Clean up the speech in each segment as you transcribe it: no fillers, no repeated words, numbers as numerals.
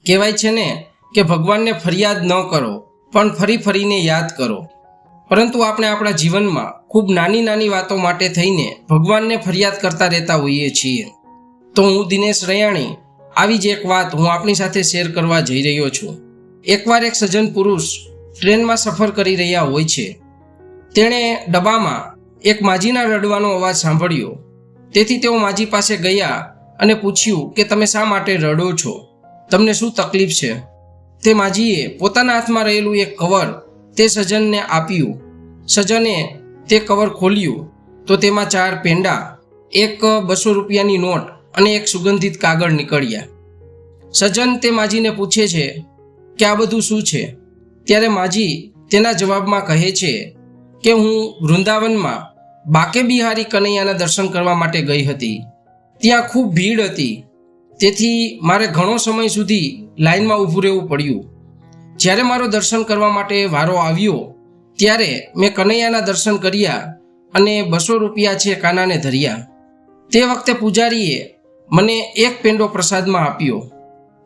કહેવાય છે ને કે ભગવાનને ફરિયાદ ન કરો પણ ફરી ફરીને યાદ કરો, પરંતુ આપણે આપણા જીવનમાં ખૂબ નાની નાની વાતો માટે થઈને ભગવાનને ફરિયાદ કરતા રહેતા હોઈએ છીએ. તો હું દિનેશ રૈયાણી આવી જ એક વાત હું આપની સાથે શેર કરવા જઈ રહ્યો છું. એકવાર એક સજ્જન પુરુષ ટ્રેનમાં સફર કરી રહ્યા હોય છે. તેણે ડબ્બામાં એક માજીના રડવાનો અવાજ સાંભળ્યો. તેથી તેઓ માજી પાસે ગયા અને પૂછ્યું કે તમે શા માટે રડો છો, તમને શું તકલીફ છે? તે માજીએ પોતાના હાથમાં રહેલું એક કવર તે સજ્જનને આપ્યું. સજ્જને તે કવર ખોલ્યું તો તેમાં 4 પેંડા, એક 200 રૂપિયાની નોટ અને એક સુગંધિત કાગળ નીકળ્યા. સજ્જન તે માજીને પૂછે છે કે આ બધું શું છે? ત્યારે માજી તેના જવાબમાં કહે છે કે હું વૃંદાવનમાં બાકે બિહારી કનૈયાના દર્શન કરવા માટે ગઈ હતી. ત્યાં ખૂબ ભીડ હતી, તેથી મારે ઘણો સમય સુધી લાઇનમાં ઊભું રહેવું પડ્યું. જ્યારે મારો દર્શન કરવા માટે વારો આવ્યો ત્યારે મેં કનૈયાના દર્શન કર્યા અને 200 રૂપિયા છે કાનાને ધર્યા. તે વખતે પૂજારીએ મને એક પેંડો પ્રસાદમાં આપ્યો.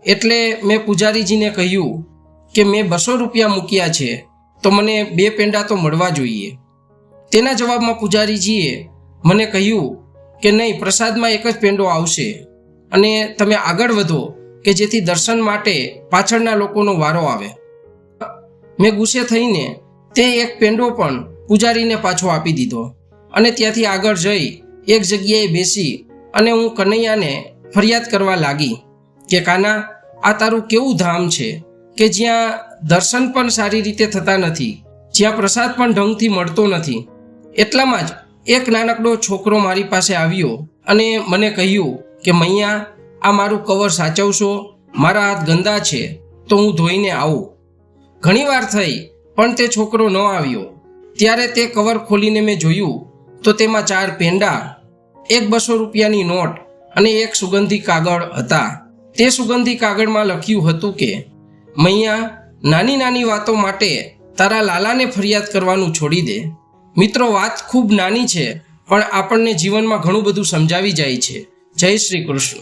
એટલે મેં પૂજારીજીને કહ્યું કે મેં 200 રૂપિયા મૂક્યા છે તો મને 2 પેંડા તો મળવા જોઈએ. તેના જવાબમાં પૂજારીજીએ મને કહ્યું કે નહીં, પ્રસાદમાં એક જ પેંડો આવશે અને તમે આગળ વધો કે જેથી દર્શન માટે પાછળના લોકોનો વારો આવે. મેં ગુસ્સે થઈને તે એક પેંડો પણ પૂજારીને પાછો આપી દીધો અને ત્યાંથી આગળ જઈ એક જગ્યાએ બેસી અને હું કનૈયાને ફરિયાદ કરવા લાગી કે કાના, આ તારું કેવું ધામ છે કે જ્યાં દર્શન પણ સારી રીતે થતા નથી, જ્યાં પ્રસાદ પણ ઢંગથી મળતો નથી. એટલામાં જ એક નાનકડો છોકરો મારી પાસે આવ્યો અને મને કહ્યું કે મૈયા, આ મારું કવર સાચવશો? મારા હાથ ગંદા છે તો હું ધોઈને આવું. ઘણીવાર થઈ પણ તે છોકરો ન આવ્યો. ત્યારે તે કવર ખોલીને મેં જોયું તો તેમાં 4 પેંડા, એક 200 રૂપિયાની નોટ અને એક સુગંધી કાગળ હતા. તે સુગંધી કાગળમાં લખ્યું હતું કે મૈયા, નાની નાની વાતો માટે તારા લાલાને ફરિયાદ કરવાનું છોડી દે. મિત્રો, વાત ખૂબ નાની છે પણ આપણને જીવનમાં ઘણું બધું સમજાવી જાય છે. જય શ્રી કૃષ્ણ.